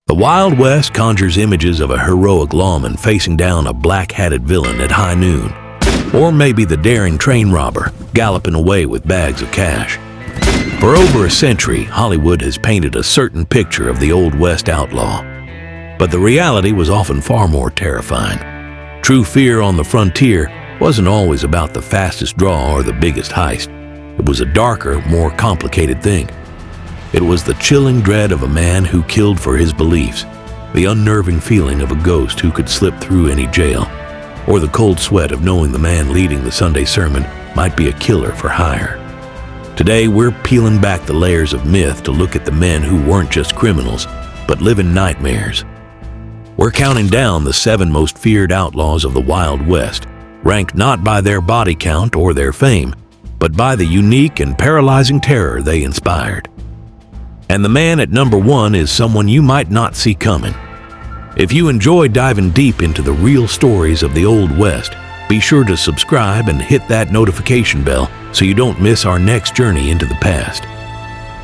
The Wild West conjures images of a heroic lawman facing down a black-hatted villain at high noon, or maybe the daring train robber galloping away with bags of cash. For over a century, Hollywood has painted a certain picture of the Old West outlaw, but the reality was often far more terrifying. True fear on the frontier wasn't always about the fastest draw or the biggest heist. It was a darker, more complicated thing. It was the chilling dread of a man who killed for his beliefs, the unnerving feeling of a ghost who could slip through any jail, or the cold sweat of knowing the man leading the Sunday sermon might be a killer for hire. Today, we're peeling back the layers of myth to look at the men who weren't just criminals, but living nightmares. We're counting down the 7 most feared outlaws of the Wild West, ranked not by their body count or their fame, but by the unique and paralyzing terror they inspired. And the man at number 1 is someone you might not see coming. If you enjoy diving deep into the real stories of the Old West, be sure to subscribe and hit that notification bell so you don't miss our next journey into the past.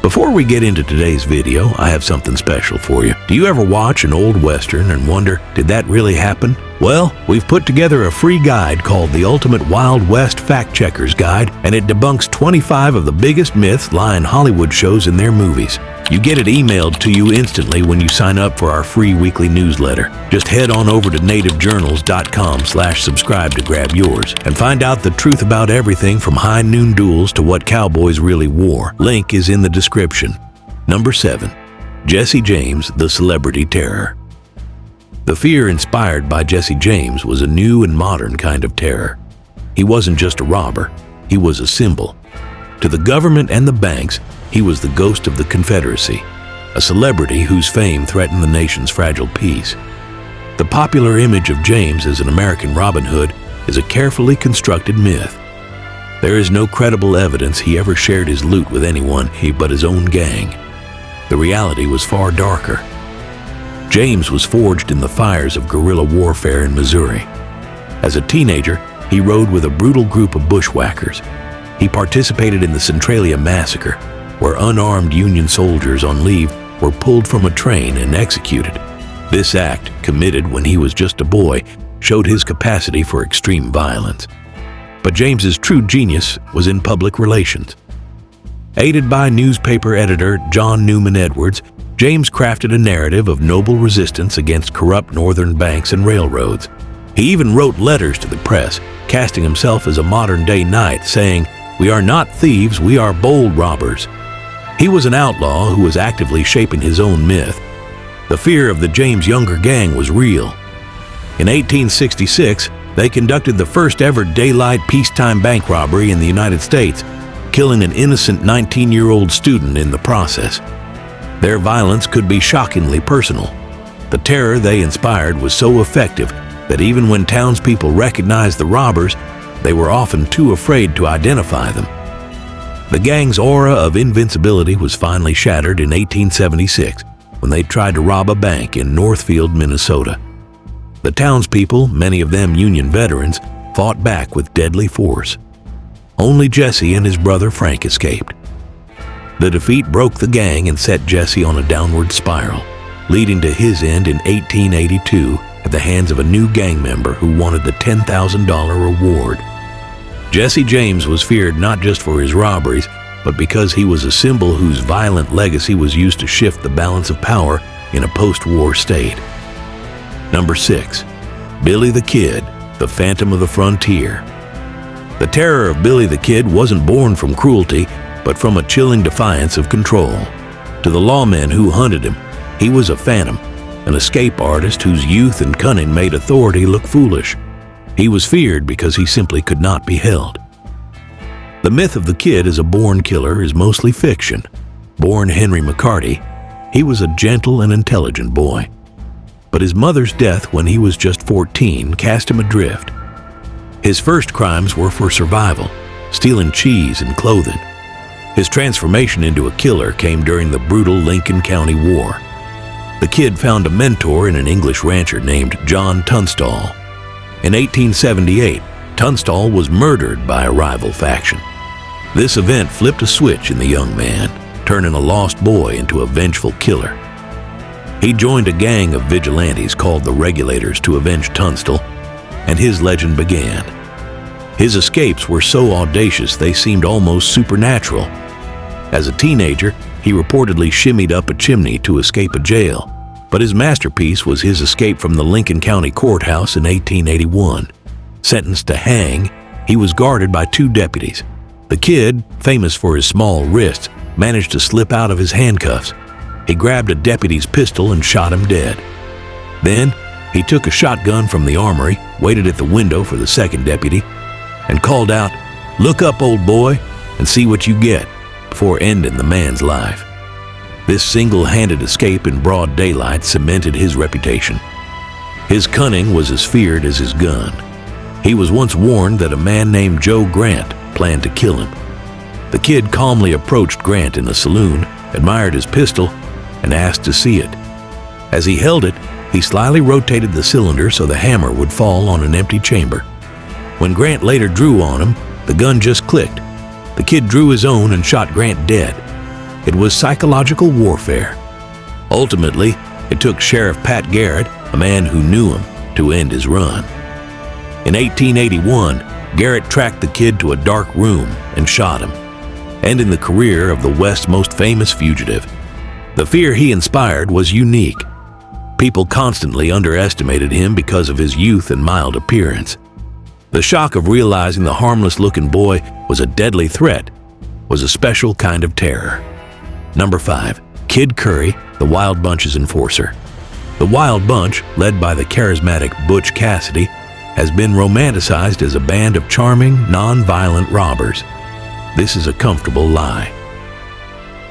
Before we get into today's video, I have something special for you. Do you ever watch an old Western and wonder, did that really happen? Well, we've put together a free guide called the Ultimate Wild West Fact Checkers Guide, and it debunks 25 of the biggest myths lying Hollywood shows in their movies. You get it emailed to you instantly when you sign up for our free weekly newsletter. Just head on over to nativejournals.com/subscribe to grab yours and find out the truth about everything from high noon duels to what cowboys really wore. Link is in the description. Number 7. Jesse James, the Celebrity Terror. The fear inspired by Jesse James was a new and modern kind of terror. He wasn't just a robber, he was a symbol. To the government and the banks, he was the ghost of the Confederacy, a celebrity whose fame threatened the nation's fragile peace. The popular image of James as an American Robin Hood is a carefully constructed myth. There is no credible evidence he ever shared his loot with anyone but his own gang. The reality was far darker. James was forged in the fires of guerrilla warfare in Missouri. As a teenager, he rode with a brutal group of bushwhackers. He participated in the Centralia Massacre, where unarmed Union soldiers on leave were pulled from a train and executed. This act, committed when he was just a boy, showed his capacity for extreme violence. But James's true genius was in public relations. Aided by newspaper editor John Newman Edwards, James crafted a narrative of noble resistance against corrupt northern banks and railroads. He even wrote letters to the press, casting himself as a modern-day knight, saying, "We are not thieves, we are bold robbers." He was an outlaw who was actively shaping his own myth. The fear of the James Younger gang was real. In 1866, they conducted the first ever daylight peacetime bank robbery in the United States, killing an innocent 19-year-old student in the process. Their violence could be shockingly personal. The terror they inspired was so effective that even when townspeople recognized the robbers, they were often too afraid to identify them. The gang's aura of invincibility was finally shattered in 1876 when they tried to rob a bank in Northfield, Minnesota. The townspeople, many of them Union veterans, fought back with deadly force. Only Jesse and his brother Frank escaped. The defeat broke the gang and set Jesse on a downward spiral, leading to his end in 1882 at the hands of a new gang member who wanted the $10,000 reward. Jesse James was feared not just for his robberies, but because he was a symbol whose violent legacy was used to shift the balance of power in a post-war state. Number 6. Billy the Kid, the Phantom of the Frontier. The terror of Billy the Kid wasn't born from cruelty, but from a chilling defiance of control. To the lawmen who hunted him, he was a phantom, an escape artist whose youth and cunning made authority look foolish. He was feared because he simply could not be held. The myth of the Kid as a born killer is mostly fiction. Born Henry McCarty, he was a gentle and intelligent boy. But his mother's death when he was just 14 cast him adrift. His first crimes were for survival, stealing cheese and clothing. His transformation into a killer came during the brutal Lincoln County War. The Kid found a mentor in an English rancher named John Tunstall. In 1878, Tunstall was murdered by a rival faction. This event flipped a switch in the young man, turning a lost boy into a vengeful killer. He joined a gang of vigilantes called the Regulators to avenge Tunstall, and his legend began. His escapes were so audacious they seemed almost supernatural. As a teenager, he reportedly shimmied up a chimney to escape a jail, but his masterpiece was his escape from the Lincoln County Courthouse in 1881. Sentenced to hang, he was guarded by 2 deputies. The kid, famous for his small wrists, managed to slip out of his handcuffs. He grabbed a deputy's pistol and shot him dead. Then, he took a shotgun from the armory, waited at the window for the second deputy, and called out, "Look up, old boy, and see what you get," before ending the man's life. This single-handed escape in broad daylight cemented his reputation. His cunning was as feared as his gun. He was once warned that a man named Joe Grant planned to kill him. The kid calmly approached Grant in a saloon, admired his pistol, and asked to see it. As he held it, he slyly rotated the cylinder so the hammer would fall on an empty chamber. When Grant later drew on him, the gun just clicked. The kid drew his own and shot Grant dead. It was psychological warfare. Ultimately, it took Sheriff Pat Garrett, a man who knew him, to end his run. In 1881, Garrett tracked the kid to a dark room and shot him, ending the career of the West's most famous fugitive. The fear he inspired was unique. People constantly underestimated him because of his youth and mild appearance. The shock of realizing the harmless-looking boy was a deadly threat was a special kind of terror. Number 5. Kid Curry, the Wild Bunch's enforcer. The Wild Bunch, led by the charismatic Butch Cassidy, has been romanticized as a band of charming, non-violent robbers. This is a comfortable lie.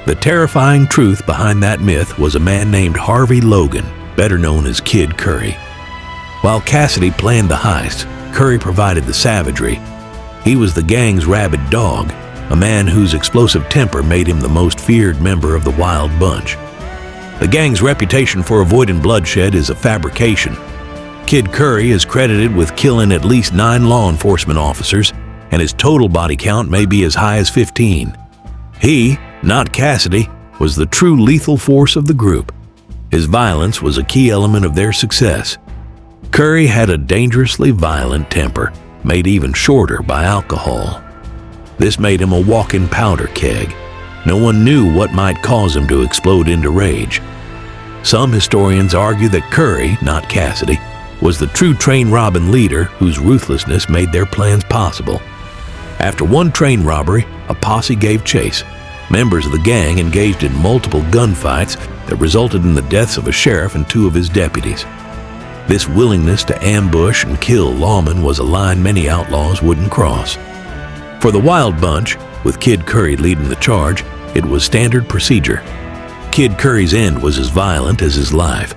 The terrifying truth behind that myth was a man named Harvey Logan, better known as Kid Curry. While Cassidy planned the heist, Curry provided the savagery. He was the gang's rabid dog, a man whose explosive temper made him the most feared member of the Wild Bunch. The gang's reputation for avoiding bloodshed is a fabrication. Kid Curry is credited with killing at least 9 law enforcement officers, and his total body count may be as high as 15. He, not Cassidy, was the true lethal force of the group. His violence was a key element of their success. Curry had a dangerously violent temper, made even shorter by alcohol. This made him a walking powder keg. No one knew what might cause him to explode into rage. Some historians argue that Curry, not Cassidy, was the true train robbing leader whose ruthlessness made their plans possible. After one train robbery, a posse gave chase. Members of the gang engaged in multiple gunfights that resulted in the deaths of a sheriff and 2 of his deputies. This willingness to ambush and kill lawmen was a line many outlaws wouldn't cross. For the Wild Bunch, with Kid Curry leading the charge, it was standard procedure. Kid Curry's end was as violent as his life.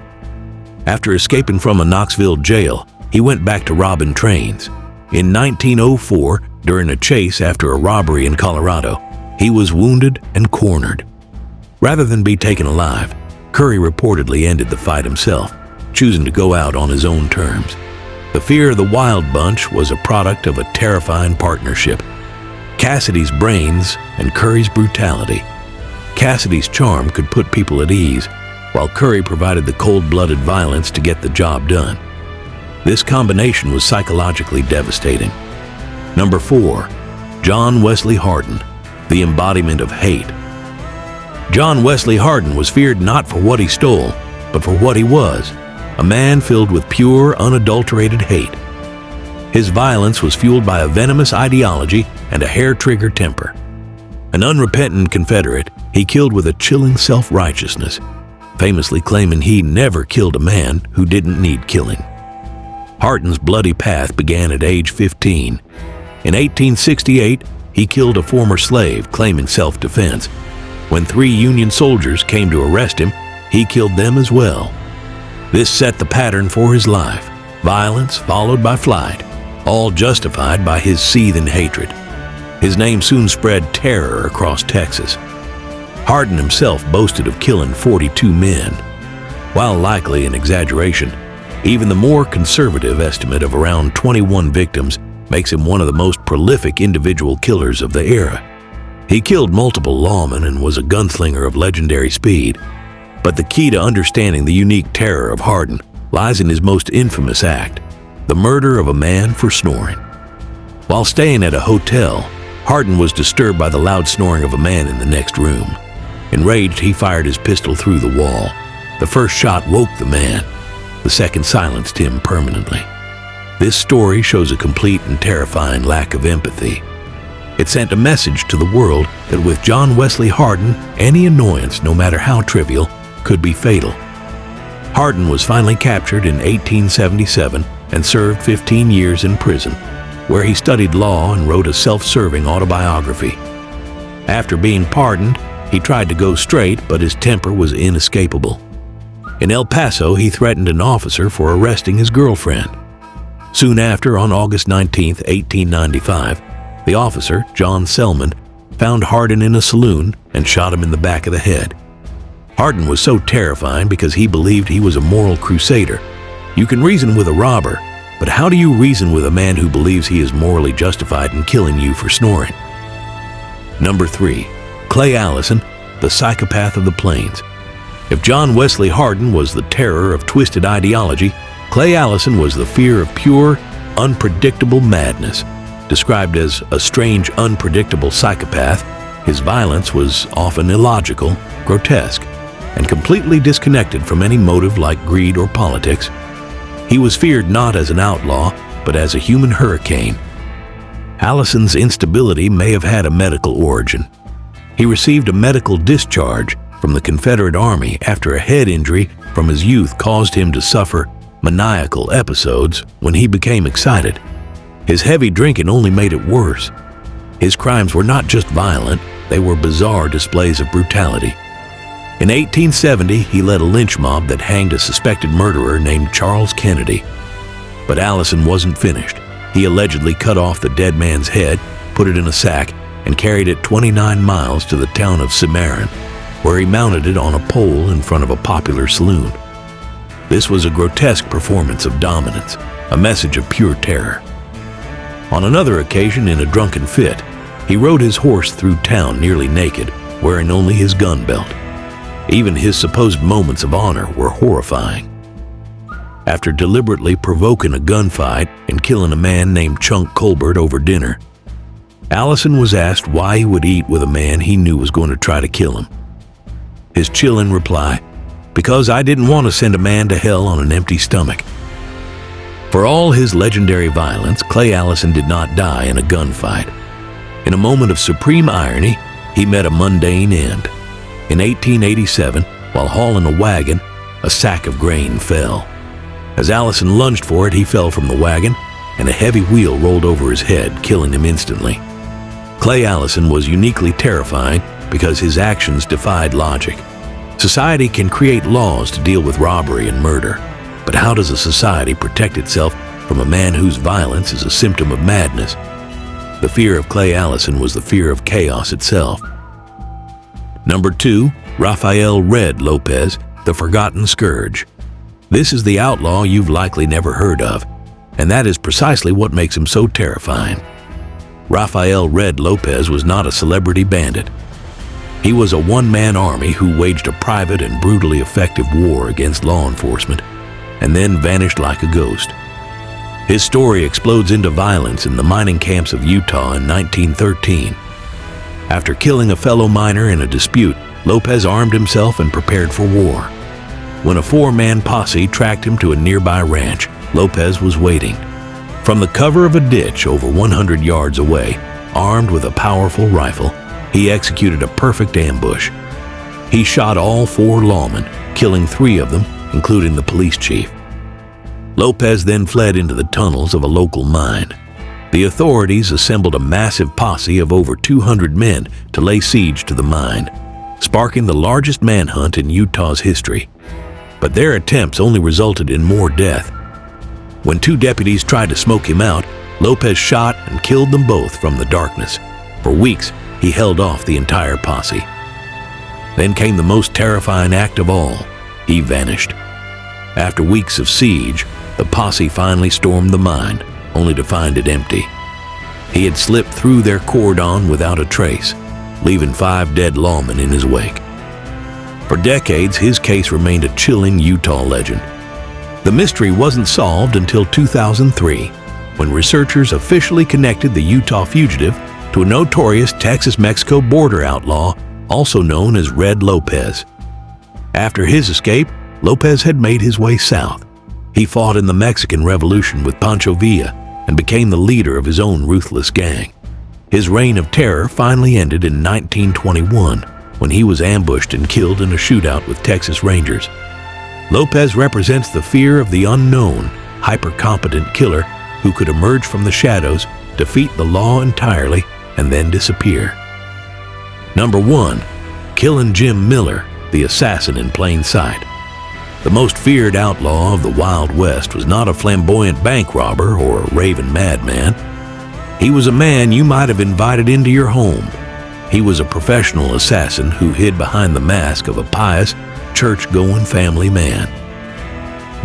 After escaping from a Knoxville jail, he went back to robbing trains. In 1904, during a chase after a robbery in Colorado, he was wounded and cornered. Rather than be taken alive, Curry reportedly ended the fight himself, choosing to go out on his own terms. The fear of the Wild Bunch was a product of a terrifying partnership. Cassidy's brains and Curry's brutality. Cassidy's charm could put people at ease, while Curry provided the cold-blooded violence to get the job done. This combination was psychologically devastating. Number 4. John Wesley Hardin, the embodiment of hate. John Wesley Hardin was feared not for what he stole, but for what he was, a man filled with pure, unadulterated hate. His violence was fueled by a venomous ideology and a hair-trigger temper. An unrepentant Confederate, he killed with a chilling self-righteousness, famously claiming he never killed a man who didn't need killing. Hardin's bloody path began at age 15. In 1868, he killed a former slave claiming self-defense. When 3 Union soldiers came to arrest him, he killed them as well. This set the pattern for his life: violence followed by flight, all justified by his seething hatred. His name soon spread terror across Texas. Harden himself boasted of killing 42 men. While likely an exaggeration, even the more conservative estimate of around 21 victims makes him one of the most prolific individual killers of the era. He killed multiple lawmen and was a gunslinger of legendary speed. But the key to understanding the unique terror of Harden lies in his most infamous act, the murder of a man for snoring. While staying at a hotel, Harden was disturbed by the loud snoring of a man in the next room. Enraged, he fired his pistol through the wall. The first shot woke the man. The second silenced him permanently. This story shows a complete and terrifying lack of empathy. It sent a message to the world that with John Wesley Hardin, any annoyance, no matter how trivial, could be fatal. Hardin was finally captured in 1877 and served 15 years in prison, where he studied law and wrote a self-serving autobiography. After being pardoned, he tried to go straight, but his temper was inescapable. In El Paso, he threatened an officer for arresting his girlfriend. Soon after, on August 19, 1895, the officer, John Selman, found Hardin in a saloon and shot him in the back of the head. Hardin was so terrifying because he believed he was a moral crusader. You can reason with a robber, but how do you reason with a man who believes he is morally justified in killing you for snoring? Number 3. Klay Allison, the psychopath of the plains. If John Wesley Hardin was the terror of twisted ideology, Klay Allison was the fear of pure, unpredictable madness. Described as a strange, unpredictable psychopath, his violence was often illogical, grotesque, and completely disconnected from any motive like greed or politics. He was feared not as an outlaw, but as a human hurricane. Allison's instability may have had a medical origin. He received a medical discharge from the Confederate Army after a head injury from his youth caused him to suffer maniacal episodes when he became excited. His heavy drinking only made it worse. His crimes were not just violent, they were bizarre displays of brutality. In 1870, he led a lynch mob that hanged a suspected murderer named Charles Kennedy. But Allison wasn't finished. He allegedly cut off the dead man's head, put it in a sack, and carried it 29 miles to the town of Cimarron, where he mounted it on a pole in front of a popular saloon. This was a grotesque performance of dominance, a message of pure terror. On another occasion, in a drunken fit, he rode his horse through town nearly naked, wearing only his gun belt. Even his supposed moments of honor were horrifying. After deliberately provoking a gunfight and killing a man named Chunk Colbert over dinner, Allison was asked why he would eat with a man he knew was going to try to kill him. His chilling reply, "Because I didn't want to send a man to hell on an empty stomach." For all his legendary violence, Klay Allison did not die in a gunfight. In a moment of supreme irony, he met a mundane end. In 1887, while hauling a wagon, a sack of grain fell. As Allison lunged for it, he fell from the wagon, and a heavy wheel rolled over his head, killing him instantly. Klay Allison was uniquely terrifying because his actions defied logic. Society can create laws to deal with robbery and murder, but how does a society protect itself from a man whose violence is a symptom of madness? The fear of Klay Allison was the fear of chaos itself. Number 2, Raphael Red Lopez, the Forgotten Scourge. This is the outlaw you've likely never heard of, and that is precisely what makes him so terrifying. Raphael Red Lopez was not a celebrity bandit. He was a one-man army who waged a private and brutally effective war against law enforcement, and then vanished like a ghost. His story explodes into violence in the mining camps of Utah in 1913. After killing a fellow miner in a dispute, Lopez armed himself and prepared for war. When a 4-man posse tracked him to a nearby ranch, Lopez was waiting. From the cover of a ditch over 100 yards away, armed with a powerful rifle, he executed a perfect ambush. He shot all 4 lawmen, killing 3 of them, including the police chief. Lopez then fled into the tunnels of a local mine. The authorities assembled a massive posse of over 200 men to lay siege to the mine, sparking the largest manhunt in Utah's history. But their attempts only resulted in more death. When 2 deputies tried to smoke him out, Lopez shot and killed them both from the darkness. For weeks, he held off the entire posse. Then came the most terrifying act of all. He vanished. After weeks of siege, the posse finally stormed the mine, only to find it empty. He had slipped through their cordon without a trace, leaving 5 dead lawmen in his wake. For decades, his case remained a chilling Utah legend. The mystery wasn't solved until 2003, when researchers officially connected the Utah fugitive to a notorious Texas-Mexico border outlaw, also known as Red Lopez. After his escape, Lopez had made his way south. He fought in the Mexican Revolution with Pancho Villa and became the leader of his own ruthless gang. His reign of terror finally ended in 1921 when he was ambushed and killed in a shootout with Texas Rangers. Lopez represents the fear of the unknown, hyper-competent killer who could emerge from the shadows, defeat the law entirely, and then disappear. Number 1. Killing Jim Miller, the assassin in plain sight. The most feared outlaw of the Wild West was not a flamboyant bank robber or a raving madman. He was a man you might have invited into your home. He was a professional assassin who hid behind the mask of a pious, church-going family man.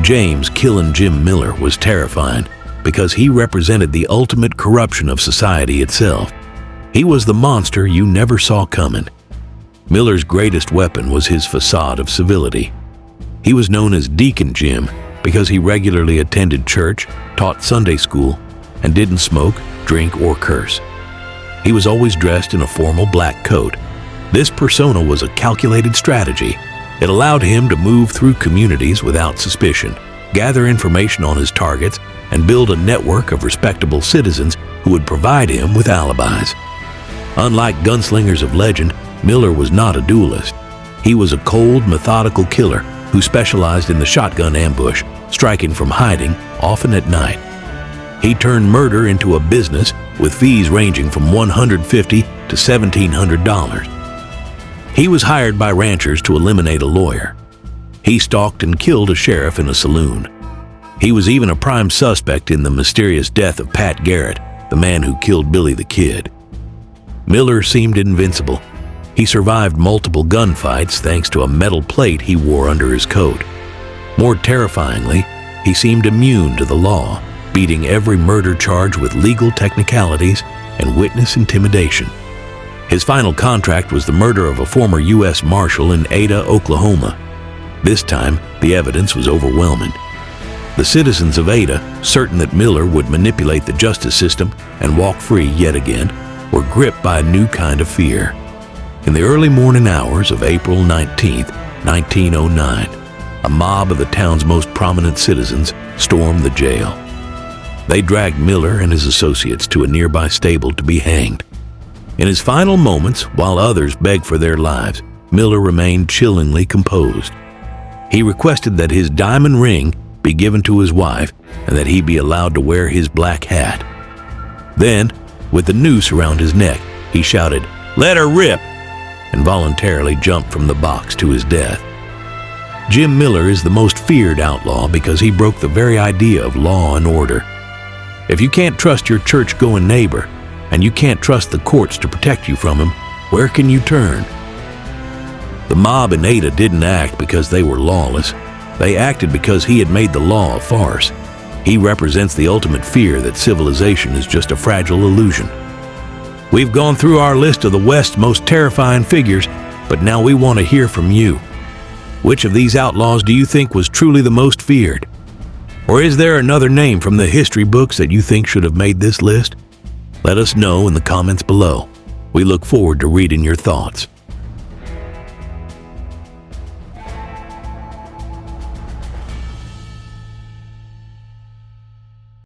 James Killing Jim Miller was terrifying because he represented the ultimate corruption of society itself. He was the monster you never saw coming. Miller's greatest weapon was his facade of civility. He was known as Deacon Jim because he regularly attended church, taught Sunday school, and didn't smoke, drink, or curse. He was always dressed in a formal black coat. This persona was a calculated strategy. It allowed him to move through communities without suspicion, gather information on his targets, and build a network of respectable citizens who would provide him with alibis. Unlike gunslingers of legend, Miller was not a duelist. He was a cold, methodical killer who specialized in the shotgun ambush, striking from hiding, often at night. He turned murder into a business with fees ranging from $150 to $1,700. He was hired by ranchers to eliminate a lawyer. He stalked and killed a sheriff in a saloon. He was even a prime suspect in the mysterious death of Pat Garrett, the man who killed Billy the Kid. Miller seemed invincible. He survived multiple gunfights thanks to a metal plate he wore under his coat. More terrifyingly, he seemed immune to the law, beating every murder charge with legal technicalities and witness intimidation. His final contract was the murder of a former U.S. Marshal in Ada, Oklahoma. This time, the evidence was overwhelming. The citizens of Ada, certain that Miller would manipulate the justice system and walk free yet again, were gripped by a new kind of fear. In the early morning hours of April 19, 1909, a mob of the town's most prominent citizens stormed the jail. They dragged Miller and his associates to a nearby stable to be hanged. In his final moments, while others begged for their lives, Miller remained chillingly composed. He requested that his diamond ring be given to his wife and that he be allowed to wear his black hat. Then, with the noose around his neck, he shouted, "Let her rip!" and voluntarily jumped from the box to his death. Jim Miller is the most feared outlaw because he broke the very idea of law and order. If you can't trust your church-going neighbor, and you can't trust the courts to protect you from him, where can you turn? The mob in Ada didn't act because they were lawless. They acted because he had made the law a farce. He represents the ultimate fear that civilization is just a fragile illusion. We've gone through our list of the West's most terrifying figures, but now we want to hear from you. Which of these outlaws do you think was truly the most feared? Or is there another name from the history books that you think should have made this list? Let us know in the comments below. We look forward to reading your thoughts.